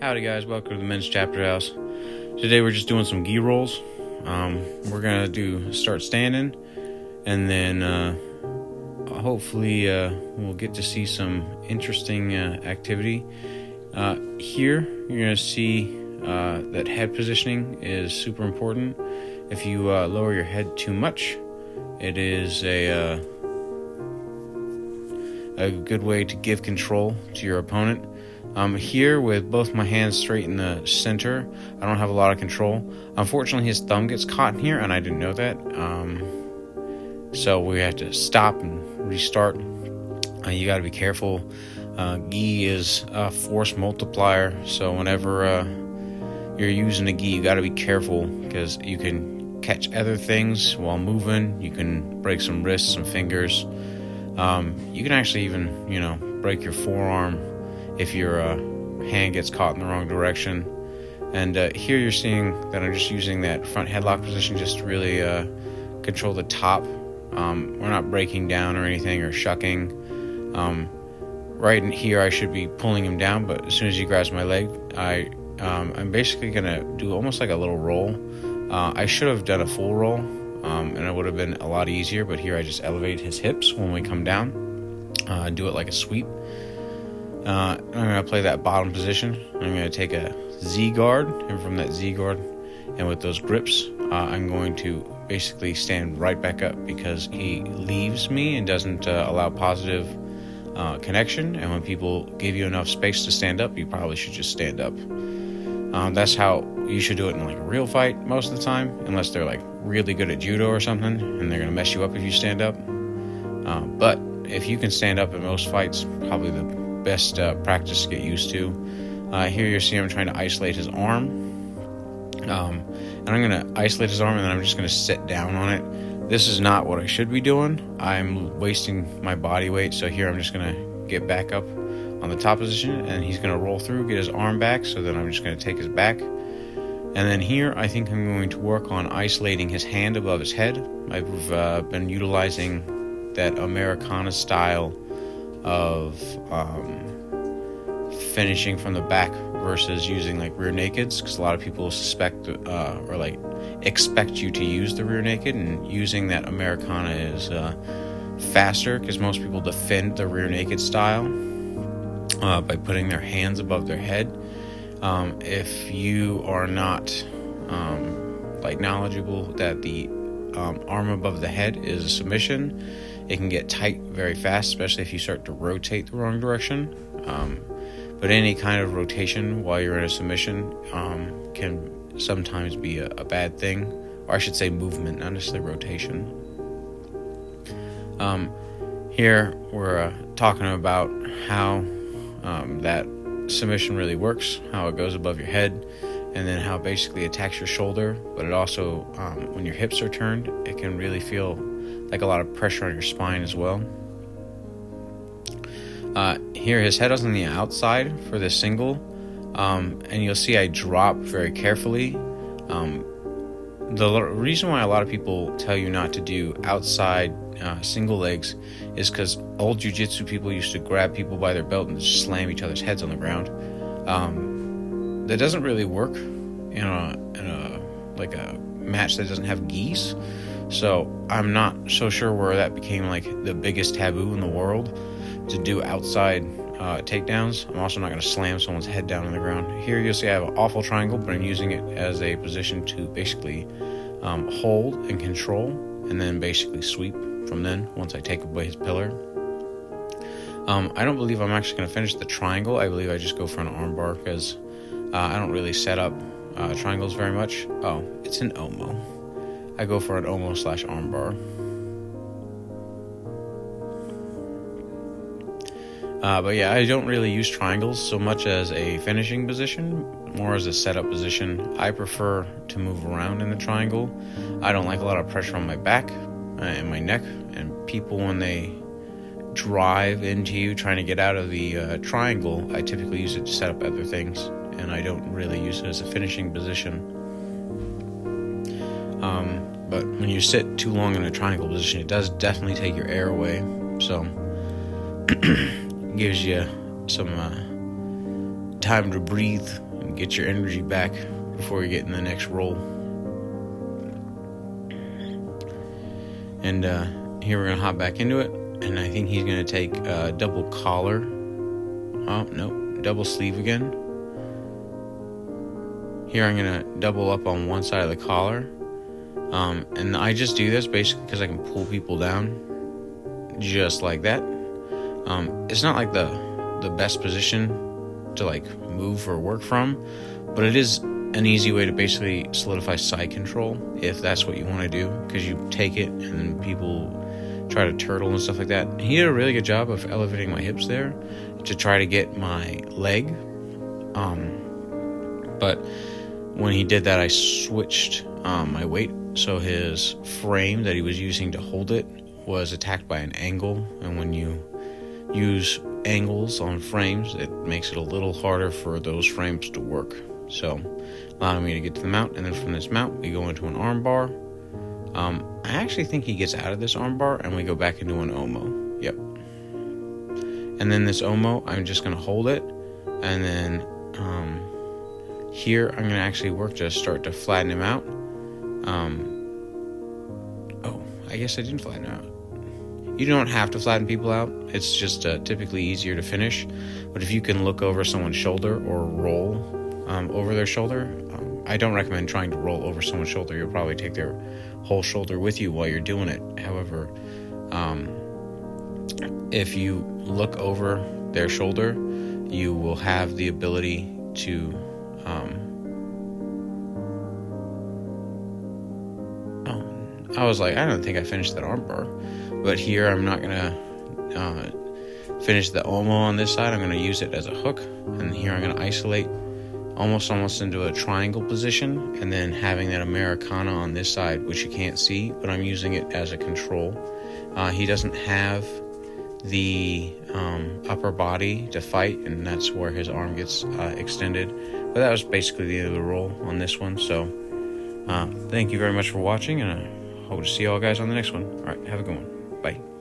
Howdy guys, welcome to the Men's Chapter House. Today we're just doing some gi rolls. We're gonna start standing, and then hopefully we'll get to see some interesting activity. Here you're gonna see that head positioning is super important. If you lower your head too much, it is a good way to give control to your opponent. Here, with both my hands straight in the center, I don't have a lot of control. Unfortunately, his thumb gets caught in here, and I didn't know that. So we have to stop and restart. You got to be careful. Gi is a force multiplier, so whenever you're using a gi, you got to be careful because you can catch other things while moving. You can break some wrists, some fingers. You can actually even, break your forearm if your hand gets caught in the wrong direction. And here you're seeing that I'm just using that front headlock position just to really control the top. We're not breaking down or anything or shucking. Right in here I should be pulling him down, but as soon as he grabs my leg, I'm basically going to do almost like a little roll. I should have done a full roll, and it would have been a lot easier, but here I just elevate his hips when we come down, do it like a sweep. I'm going to play that bottom position. I'm going to take a Z guard, and from that Z guard and with those grips, I'm going to basically stand right back up because he leaves me and doesn't allow positive connection. And when people give you enough space to stand up, you probably should just stand up. That's how you should do it in like a real fight most of the time, unless they're like really good at judo or something and they're going to mess you up if you stand up. But if you can stand up in most fights, probably the best practice to get used to. Here you see I'm trying to isolate his arm. And I'm going to isolate his arm, and then I'm just going to sit down on it. This is not what I should be doing. I'm wasting my body weight, so here I'm just going to get back up on the top position, and he's going to roll through, get his arm back, so then I'm just going to take his back. And then here I think I'm going to work on isolating his hand above his head. I've been utilizing that Americana style of finishing from the back versus using like rear nakeds, because a lot of people suspect or like expect you to use the rear naked, and using that Americana is faster because most people defend the rear naked style by putting their hands above their head. If you are not knowledgeable that the arm above the head is a submission, it can get tight very fast, especially if you start to rotate the wrong direction. But any kind of rotation while you're in a submission can sometimes be a bad thing. Or I should say movement, not necessarily rotation. Here we're talking about how that submission really works, how it goes above your head, and then how it basically attacks your shoulder. But it also, when your hips are turned, it can really feel like a lot of pressure on your spine as well. Here his head is on the outside for the single, and you'll see I drop very carefully. The reason why a lot of people tell you not to do outside single legs is because old jiu-jitsu people used to grab people by their belt and just slam each other's heads on the ground. That doesn't really work in a match that doesn't have gis. So I'm not so sure where that became like the biggest taboo in the world to do outside takedowns. I'm also not going to slam someone's head down on the ground. Here you'll see I have an awful triangle, but I'm using it as a position to basically hold and control, and then basically sweep from then once I take away his pillar. I don't believe I'm actually going to finish the triangle. I believe I just go for an armbar because I don't really set up triangles very much. Oh, it's an Omo. I go for an Omo / armbar. But yeah, I don't really use triangles so much as a finishing position, more as a setup position. I prefer to move around in the triangle. I don't like a lot of pressure on my back and my neck, and people, when they drive into you trying to get out of the triangle, I typically use it to set up other things, and I don't really use it as a finishing position. But when you sit too long in a triangle position, it does definitely take your air away, so gives you some time to breathe and get your energy back before you get in the next roll. And here we're going to hop back into it. And I think he's going to take double collar. Oh, no, double sleeve again. Here I'm going to double up on one side of the collar. And I just do this basically because I can pull people down just like that. It's not like the best position to like move or work from, but it is an easy way to basically solidify side control if that's what you want to do, because you take it and people try to turtle and stuff like that. He did a really good job of elevating my hips there to try to get my leg. But when he did that, I switched my weight. So his frame that he was using to hold it was attacked by an angle. And when you use angles on frames, it makes it a little harder for those frames to work. So allowing me to get to the mount. And then from this mount, we go into an arm bar. I actually think he gets out of this arm bar and we go back into an Omo. Yep. And then this Omo, I'm just going to hold it. And then here, I'm going to actually work to start to flatten him out. Oh, I guess I didn't flatten him out. You don't have to flatten people out. It's just typically easier to finish. But if you can look over someone's shoulder or roll over their shoulder, I don't recommend trying to roll over someone's shoulder. You'll probably take their whole shoulder with you while you're doing it. However, if you look over their shoulder, you will have the ability to I was like, I don't think I finished that arm bar. But here I'm not going to finish the Omo on this side. I'm going to use it as a hook. And here I'm going to isolate almost into a triangle position. And then having that Americana on this side, which you can't see, but I'm using it as a control. He doesn't have the upper body to fight, and that's where his arm gets extended. But that was basically the end of the roll on this one. So thank you very much for watching, and I hope to see you all guys on the next one. All right, have a good one. Bye.